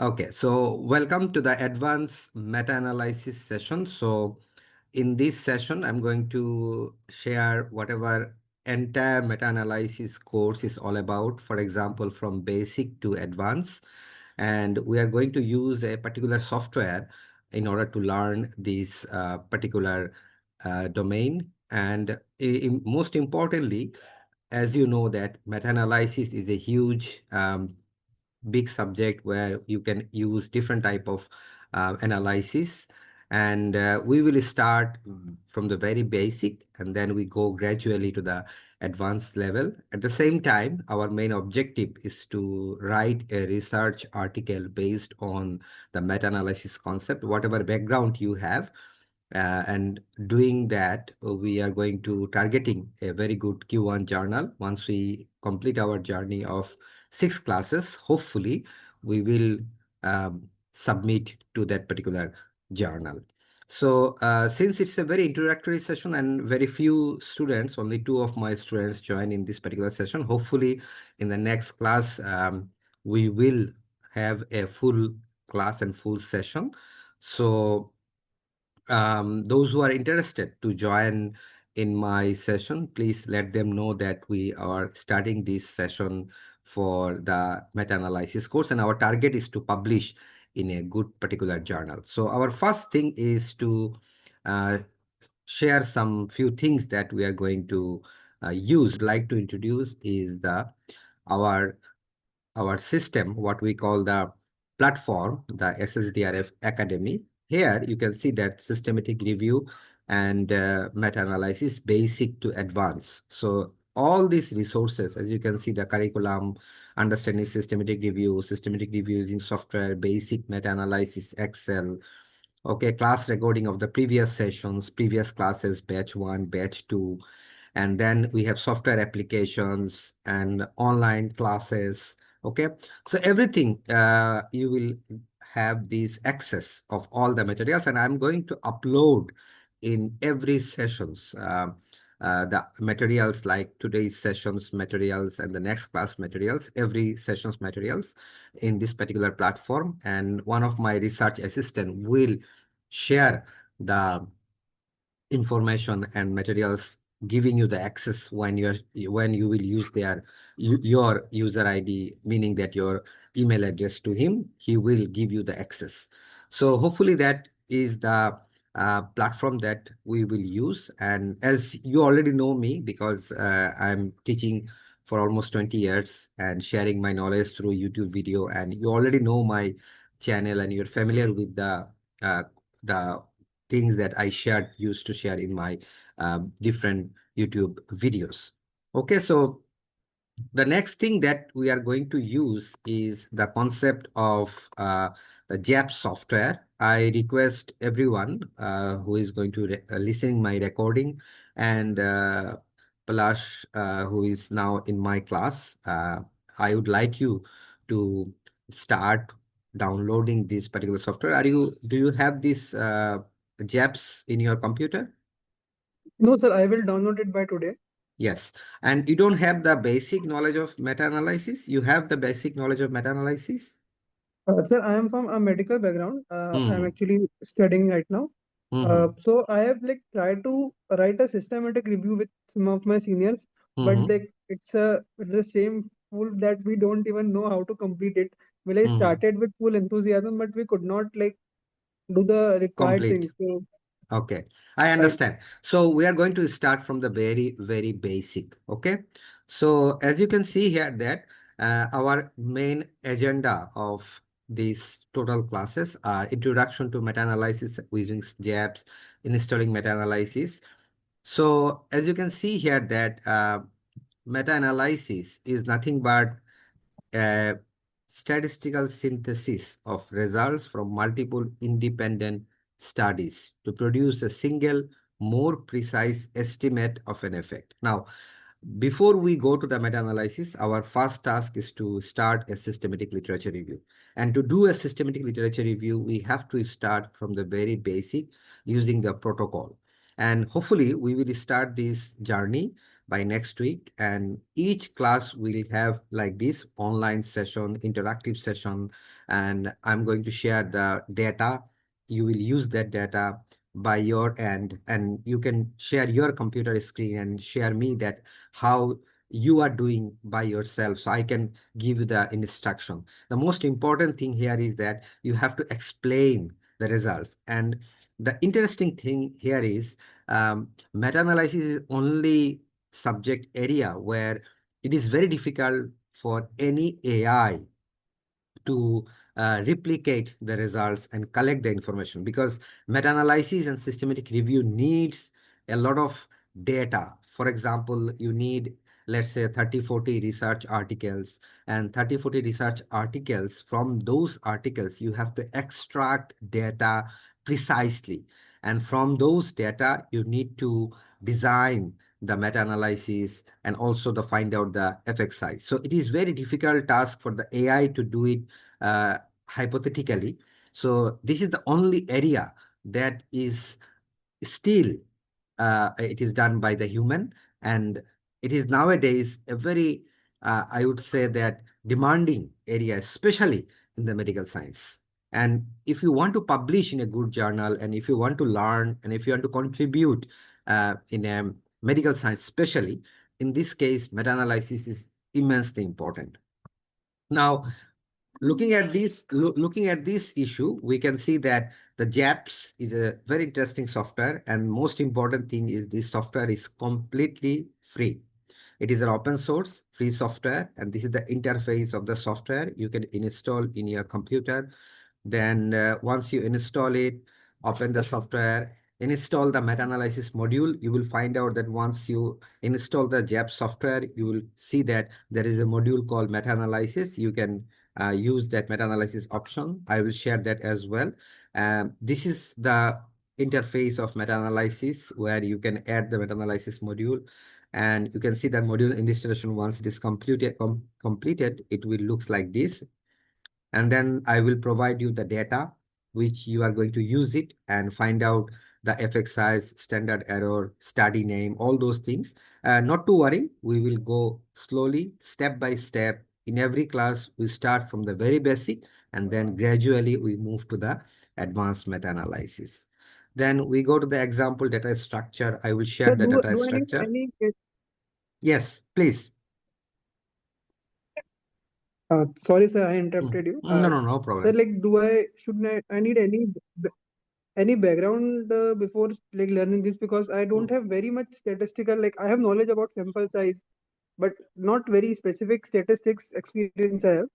Okay, so welcome to the advanced meta-analysis session. So in this session, I'm going to share whatever entire meta-analysis course is all about, for example, from basic to advanced. And we are going to use a particular software in order to learn this particular domain. And most importantly, as you know that meta-analysis is a huge big subject where you can use different type of analysis, and we will start from the very basic and then we go gradually to the advanced level. At the same time, our main objective is to write a research article based on the meta-analysis concept, whatever background you have. And doing that, we are going to targeting a very good Q1 journal. Once we complete our journey of 6 classes, hopefully we will submit to that particular journal. So since it's a very introductory session and very few students, only 2 of my students join in this particular session, hopefully in the next class, we will have a full class and full session. So those who are interested to join in my session, please let them know that we are starting this session for the meta-analysis course, and our target is to publish in a good particular journal. So our first thing is to uh, share some few things that we are going to use. Like to introduce is the our our system, what we call the platform, the SSDRF Academy. Here you can see that systematic review and meta-analysis, basic to advanced. So all these resources, as you can see, the curriculum, understanding systematic review using software, basic meta-analysis, Excel, okay, class recording of the previous sessions, previous classes, batch 1, batch 2, and then we have software applications and online classes. Okay, so everything you will have this access of all the materials, and I'm going to upload in every sessions the materials, like today's sessions materials and the next class materials, every sessions materials in this particular platform. And one of my research assistant will share the information and materials, giving you the access when you will use your user ID, meaning that your email address to him, he will give you the access. So hopefully that is the platform that we will use. And as you already know me, because I'm teaching for almost 20 years and sharing my knowledge through YouTube video, and you already know my channel and you're familiar with uh, the things that I used to share in my different YouTube videos. Okay, so the next thing that we are going to use is the concept of the JASP software. I request everyone who is going to listen my recording, and Palash, who is now in my class, I would like you to start downloading this particular software. Do you have this JAPS in your computer? No, sir, I will download it by today. Yes. And you don't have the basic knowledge of meta-analysis? You have the basic knowledge of meta-analysis? Sir, I am from a medical background. I'm Hmm. actually studying right now. Hmm. So I have tried to write a systematic review with some of my seniors, but Hmm. it's a shameful that we don't even know how to complete it. Well, I Hmm. started with full enthusiasm, but we could not do the required Complete. things. So Okay, I right. understand. So we are going to start from the very, very basic. Okay. So as you can see here that our main agenda of these total classes are introduction to meta-analysis using JAPS, installing meta-analysis. So as you can see here that meta-analysis is nothing but a statistical synthesis of results from multiple independent studies to produce a single, more precise estimate of an effect. Now, before we go to the meta-analysis, our first task is to start a systematic literature review. And to do a systematic literature review, we have to start from the very basic using the protocol. And hopefully, we will start this journey by next week. And each class will have like this online session, interactive session, and I'm going to share the data. You will use that data by your end, and you can share your computer screen and share me that how you are doing by yourself, so I can give you the instruction. The most important thing here is that you have to explain the results. And the interesting thing here is meta-analysis is only subject area where it is very difficult for any AI to replicate the results and collect the information, because meta-analysis and systematic review needs a lot of data. For example, you need, let's say, 30-40 research articles, and 30-40 research articles. From those articles you have to extract data precisely, and from those data you need to design the meta-analysis and also the find out the effect size. So it is very difficult task for the AI to do it uh, hypothetically. So this is the only area that is still it is done by the human, and it is nowadays a very I would say that demanding area, especially in the medical science. And if you want to publish in a good journal, and if you want to learn, and if you want to contribute in a medical science especially, in this case meta-analysis is immensely important. Now, looking at this issue, we can see that the JAPS is a very interesting software, and most important thing is this software is completely free. It is an open source free software, and this is the interface of the software you can install in your computer. Then once you install it, open the software, install the meta-analysis module, you will find out that once you install the JAP software, you will see that there is a module called meta-analysis. You can use that meta-analysis option. I will share that as well. This is the interface of meta-analysis where you can add the meta-analysis module, and you can see that module installation. Once it is completed, it will looks like this. And then I will provide you the data which you are going to use it and find out the effect size, standard error, study name, all those things. Not to worry, we will go slowly, step by step. In every class, we start from the very basic, and then gradually we move to the advanced meta-analysis. Then we go to the example data structure. I will share Sir, the data do I need structure. any? Yes, please. Sorry, sir, I interrupted you. No, no, no Sir, problem. like, I need any background before like learning this, because I don't have very much statistical, like I have knowledge about sample size, but not very specific statistics experience I have.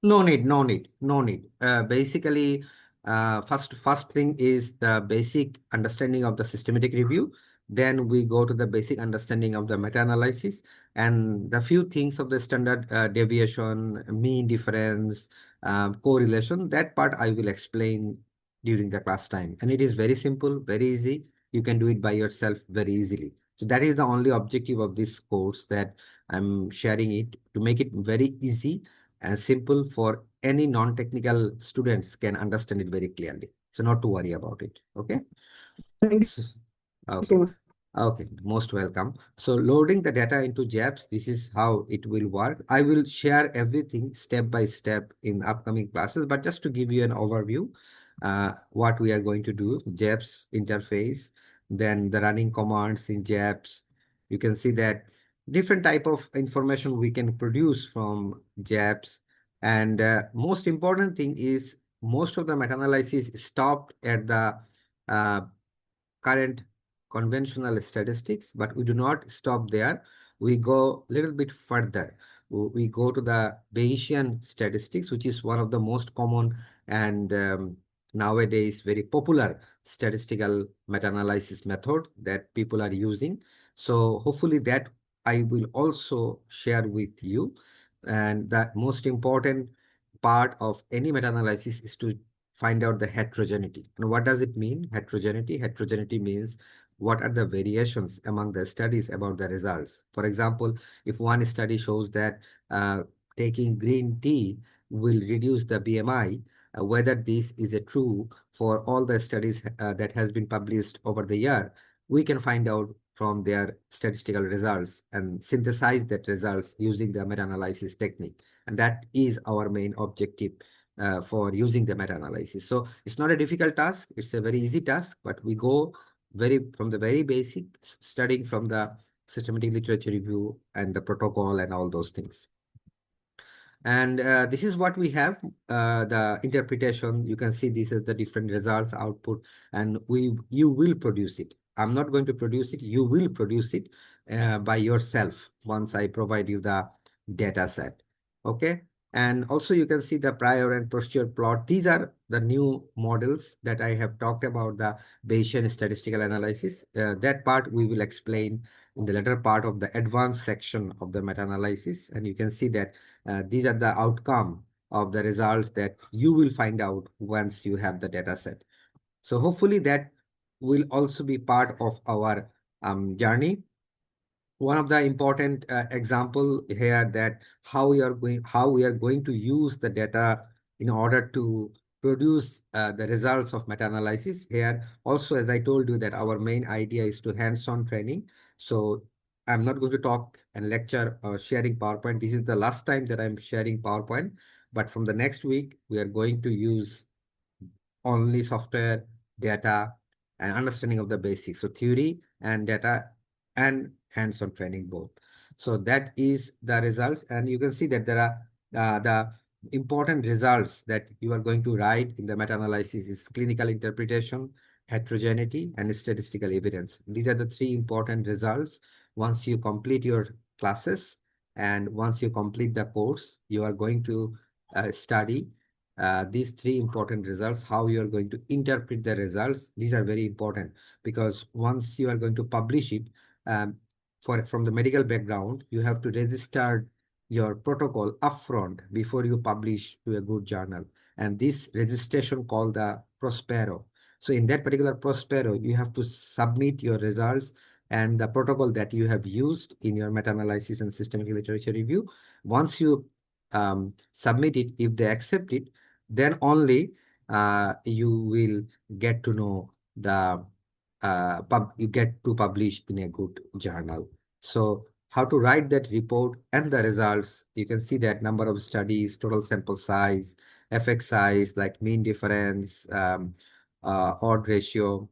No need, no need, no need. Basically, first thing is the basic understanding of the systematic review. Then we go to the basic understanding of the meta-analysis and the few things of the standard deviation, mean difference, correlation. That part I will explain during the class time. And it is very simple, very easy. You can do it by yourself very easily. So that is the only objective of this course, that I'm sharing it to make it very easy and simple for any non-technical students can understand it very clearly. So not to worry about it. Okay. Thank you S- so much. Okay. Okay, most welcome. So loading the data into JAPS, this is how it will work. I will share everything step by step in upcoming classes, but just to give you an overview, what we are going to do, JAPS interface, then the running commands in JAPS. You can see that different type of information we can produce from JAPS. And most important thing is most of the meta-analysis stopped at the uh, current conventional statistics, but we do not stop there. We go a little bit further. We go to the Bayesian statistics, which is one of the most common and nowadays very popular statistical meta-analysis method that people are using. So hopefully that I will also share with you. And the most important part of any meta-analysis is to find out the heterogeneity. And what does it mean, heterogeneity? Heterogeneity means what are the variations among the studies about the results. For example, if one study shows that taking green tea will reduce the BMI, whether this is a true for all the studies that has been published over the year, we can find out from their statistical results and synthesize that results using the meta-analysis technique. And that is our main objective for using the meta-analysis. So it's not a difficult task. It's a very easy task, but we go from the very basic, studying from the systematic literature review and the protocol and all those things. And this is what we have, the interpretation. You can see this is the different results output, and you will produce it. I'm not going to produce it. You will produce it by yourself once I provide you the data set. Okay. And also you can see the prior and posterior plot. These are the new models that I have talked about, the Bayesian statistical analysis. That part we will explain in the later part of the advanced section of the meta-analysis. And you can see that these are the outcome of the results that you will find out once you have the data set. So hopefully that will also be part of our journey. One of the important example here, that how we are going to use the data in order to produce the results of meta-analysis. Here also, as I told you, that our main idea is to hands-on training. So I'm not going to talk and lecture or sharing PowerPoint. This is the last time that I'm sharing PowerPoint, but from the next week we are going to use only software, data, and understanding of the basics. So theory and data and hands-on training both. So that is the results. And you can see that there are the important results that you are going to write in the meta-analysis is clinical interpretation, heterogeneity, and statistical evidence. These are the three important results. Once you complete your classes and once you complete the course, you are going to study these three important results. How you are going to interpret the results, these are very important, because once you are going to publish it, um, from the medical background, you have to register your protocol upfront before you publish to a good journal. And this registration called the Prospero. So in that particular Prospero, you have to submit your results and the protocol that you have used in your meta-analysis and systematic literature review. Once you submit it, if they accept it, then only you will get to know the you get to publish in a good journal. So how to write that report and the results, you can see that number of studies, total sample size, effect size, like mean difference, odd ratio,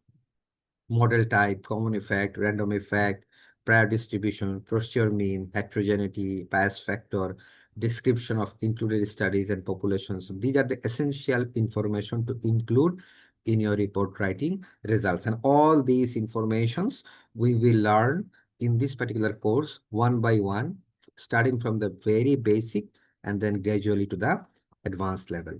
model type, common effect, random effect, prior distribution, posterior mean, heterogeneity, bias factor, description of included studies and populations. So these are the essential information to include in your report writing results. And all these informations we will learn in this particular course one by one, starting from the very basic and then gradually to the advanced level.